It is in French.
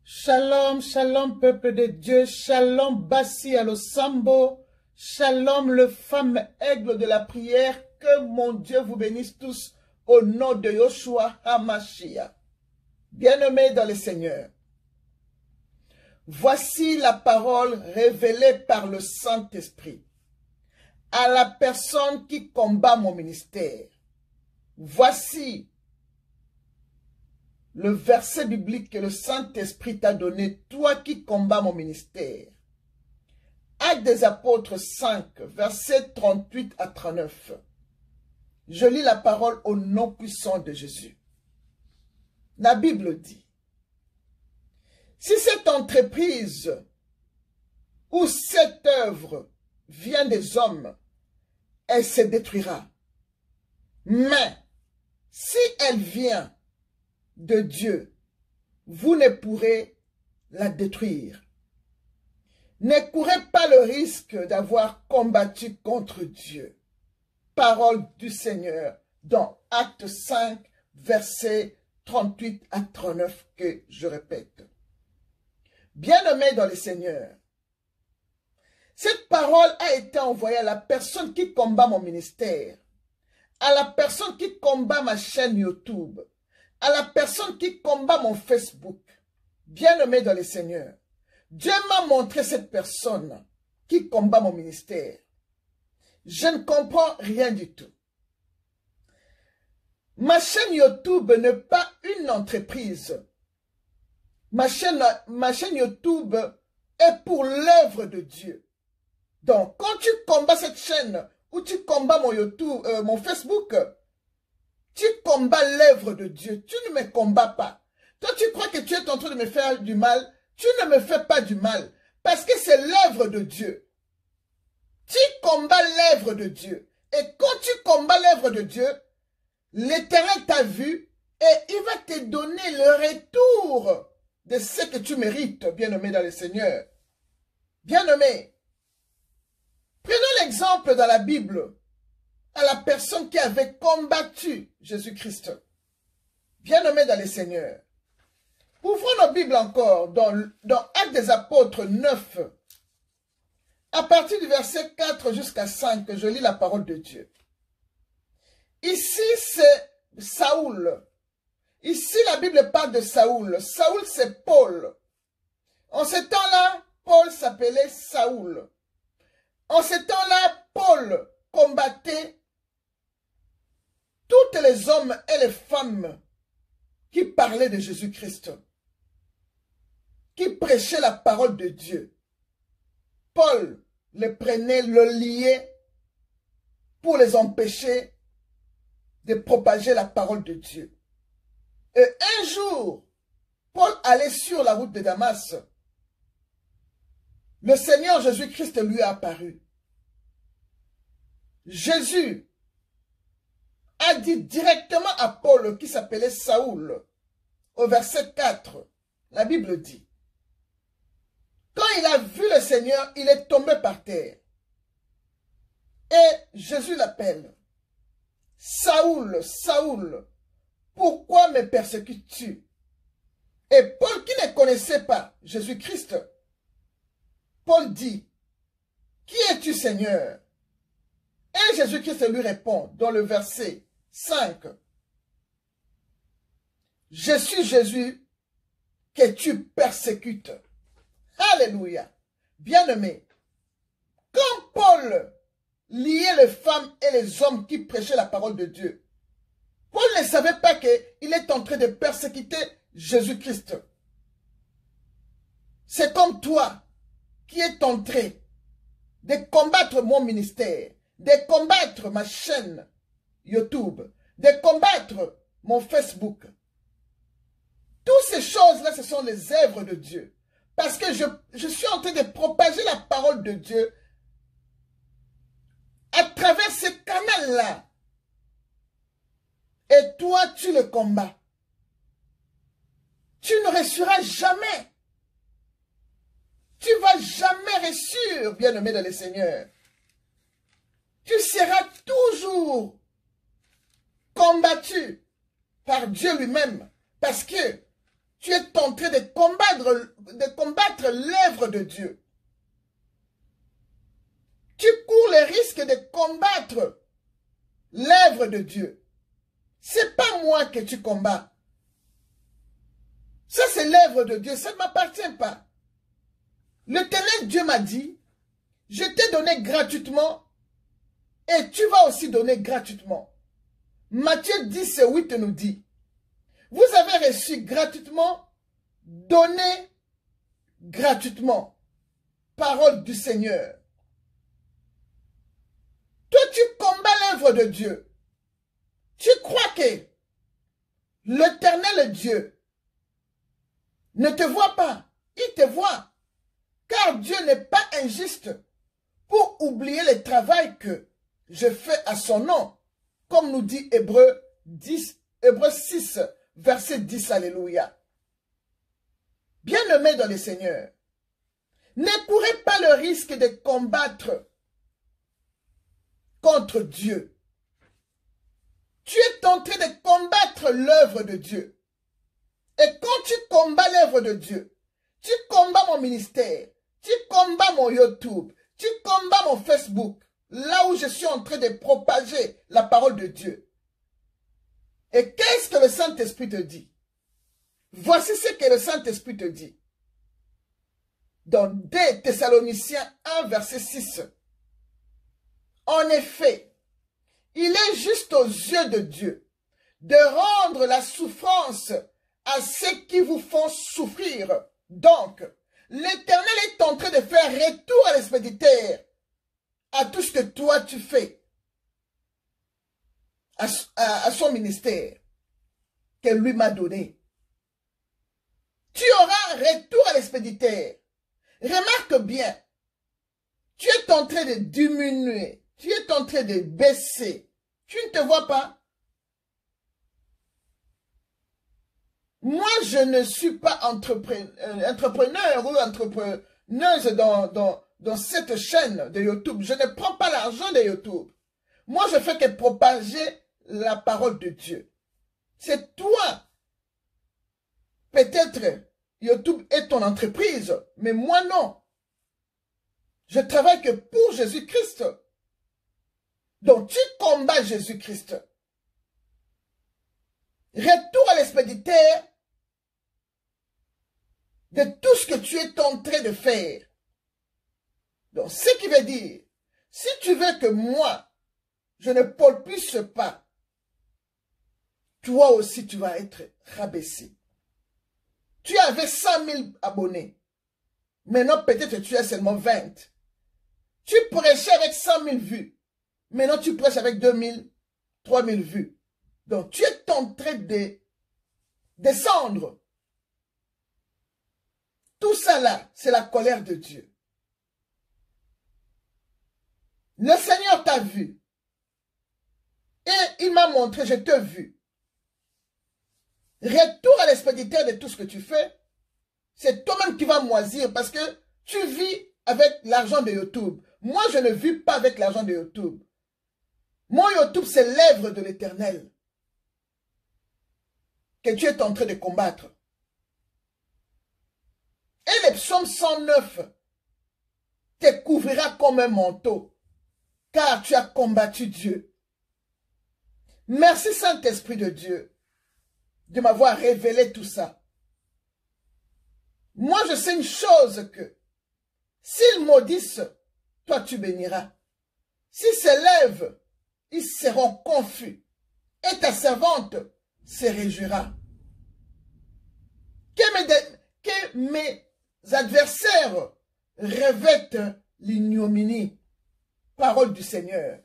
Shalom, shalom, peuple de Dieu, shalom, Bassi Alosambo, shalom, le femme aigle de la prière, que mon Dieu vous bénisse tous au nom de Yoshua HaMashiach. Bien-aimés dans le Seigneur, voici la parole révélée par le Saint-Esprit à la personne qui combat mon ministère. Voici le verset biblique que le Saint-Esprit t'a donné, toi qui combats mon ministère. Actes des Apôtres 5, versets 38 à 39. Je lis la parole au nom puissant de Jésus. La Bible dit, si cette entreprise ou cette œuvre vient des hommes, elle se détruira. Mais si elle vient de Dieu, vous ne pourrez la détruire. Ne courez pas le risque d'avoir combattu contre Dieu. Parole du Seigneur dans Acte 5, versets 38 à 39 que je répète. Bien-aimés dans le Seigneur, cette parole a été envoyée à la personne qui combat mon ministère, à la personne qui combat ma chaîne YouTube, à la personne qui combat mon Facebook. Bien-aimé dans le Seigneur, Dieu m'a montré cette personne qui combat mon ministère. Je ne comprends rien du tout. Ma chaîne YouTube n'est pas une entreprise. Ma chaîne YouTube est pour l'œuvre de Dieu. Donc, quand tu combats cette chaîne ou tu combats mon YouTube, mon Facebook, tu combats l'œuvre de Dieu. Tu ne me combats pas. Toi, tu crois que tu es en train de me faire du mal. Tu ne me fais pas du mal. Parce que c'est l'œuvre de Dieu. Tu combats l'œuvre de Dieu. Et quand tu combats l'œuvre de Dieu, l'Éternel t'a vu et il va te donner le retour de ce que tu mérites, bien-aimé dans le Seigneur. Bien-aimé, prenons l'exemple dans la Bible à la personne qui avait combattu Jésus-Christ. Bien-aimé dans le Seigneur. Ouvrons nos Bibles encore dans Actes des Apôtres 9. À partir du verset 4 jusqu'à 5, je lis la parole de Dieu. Ici, c'est Saoul. Ici, la Bible parle de Saoul. Saoul, c'est Paul. En ce temps-là, Paul s'appelait Saoul. En ce temps-là, Paul combattait tous les hommes et les femmes qui parlaient de Jésus-Christ, qui prêchaient la parole de Dieu. Paul les prenait, le liait pour les empêcher de propager la parole de Dieu. Et un jour, Paul allait sur la route de Damas. Le Seigneur Jésus-Christ lui a apparu. Jésus a dit directement à Paul, qui s'appelait Saoul, au verset 4, la Bible dit, quand il a vu le Seigneur, il est tombé par terre. Et Jésus l'appelle, Saoul, Saoul, pourquoi me persécutes-tu? Et Paul, qui ne connaissait pas Jésus-Christ, Paul dit, qui es-tu, Seigneur? Et Jésus-Christ lui répond dans le verset 5. Je suis Jésus que tu persécutes. Alléluia. Bien-aimé, quand Paul liait les femmes et les hommes qui prêchaient la parole de Dieu, Paul ne savait pas qu'il est en train de persécuter Jésus-Christ. C'est comme toi qui es en train de combattre mon ministère, de combattre ma chaîne YouTube, de combattre mon Facebook. Toutes ces choses-là, ce sont les œuvres de Dieu. Parce que je suis en train de propager la parole de Dieu à travers ce canal-là. Et toi, tu le combats. Tu ne réussiras jamais. Tu ne vas jamais réussir, bien-aimé dans le Seigneur. Tu seras toujours combattu par Dieu lui-même. Parce que tu es en train de combattre combattre l'œuvre de Dieu. Tu cours le risque de combattre l'œuvre de Dieu. C'est pas moi que tu combats. Ça, c'est l'œuvre de Dieu. Ça ne m'appartient pas. L'Éternel Dieu m'a dit, je t'ai donné gratuitement et tu vas aussi donner gratuitement. Matthieu 10:8 nous dit, vous avez reçu gratuitement, donnez gratuitement. Parole du Seigneur. Toi, tu combats l'œuvre de Dieu. Tu crois que l'Éternel Dieu ne te voit pas. Il te voit. Car Dieu n'est pas injuste pour oublier le travail que je fais à son nom. Comme nous dit Hébreux 6, verset 10. Alléluia. Bien-aimés dans le Seigneur, ne courez pas le risque de combattre contre Dieu. Tu es en train de combattre l'œuvre de Dieu. Et quand tu combats l'œuvre de Dieu, tu combats mon ministère, tu combats mon YouTube, tu combats mon Facebook, là où je suis en train de propager la parole de Dieu. Et qu'est-ce que le Saint-Esprit te dit? Voici ce que le Saint-Esprit te dit. Dans 2 Thessaloniciens 1, verset 6. En effet, il est juste aux yeux de Dieu de rendre la souffrance à ceux qui vous font souffrir. Donc, l'Éternel est en train de faire retour à l'expéditeur à tout ce que toi tu fais, à son ministère que lui m'a donné. Tu auras retour à l'expéditeur. Remarque bien, tu es en train de diminuer, tu es en train de baisser. Tu ne te vois pas? Moi, je ne suis pas entrepreneur ou entrepreneuse dans cette chaîne de YouTube. Je ne prends pas l'argent de YouTube. Moi, je fais que propager la parole de Dieu. C'est toi. Peut-être YouTube est ton entreprise, mais moi non. Je travaille que pour Jésus-Christ. Donc, tu combats Jésus-Christ. Retour à l'expéditeur de tout ce que tu es en train de faire. Donc, ce qui veut dire, si tu veux que moi, je ne polluisse pas, toi aussi, tu vas être rabaissé. Tu avais 100 000 abonnés. Maintenant, peut-être tu as seulement 20. Tu prêchais avec 100 000 vues. Maintenant, tu prêches avec 2 000, 3 000 vues. Donc, tu es en train de descendre. Tout ça là, c'est la colère de Dieu. Le Seigneur t'a vu. Et il m'a montré, je t'ai vu. Retour à l'expéditeur de tout ce que tu fais. C'est toi-même qui vas moisir parce que tu vis avec l'argent de YouTube. Moi, je ne vis pas avec l'argent de YouTube. Mon YouTube, c'est l'œuvre de l'Éternel que tu es en train de combattre. Et le psaume 109 te couvrira comme un manteau, car tu as combattu Dieu. Merci Saint-Esprit de Dieu de m'avoir révélé tout ça. Moi, je sais une chose que s'ils maudissent, toi tu béniras. S'ils s'élèvent, ils seront confus. Et ta servante se réjouira. Que mes adversaires revêtent l'ignominie. Parole du Seigneur.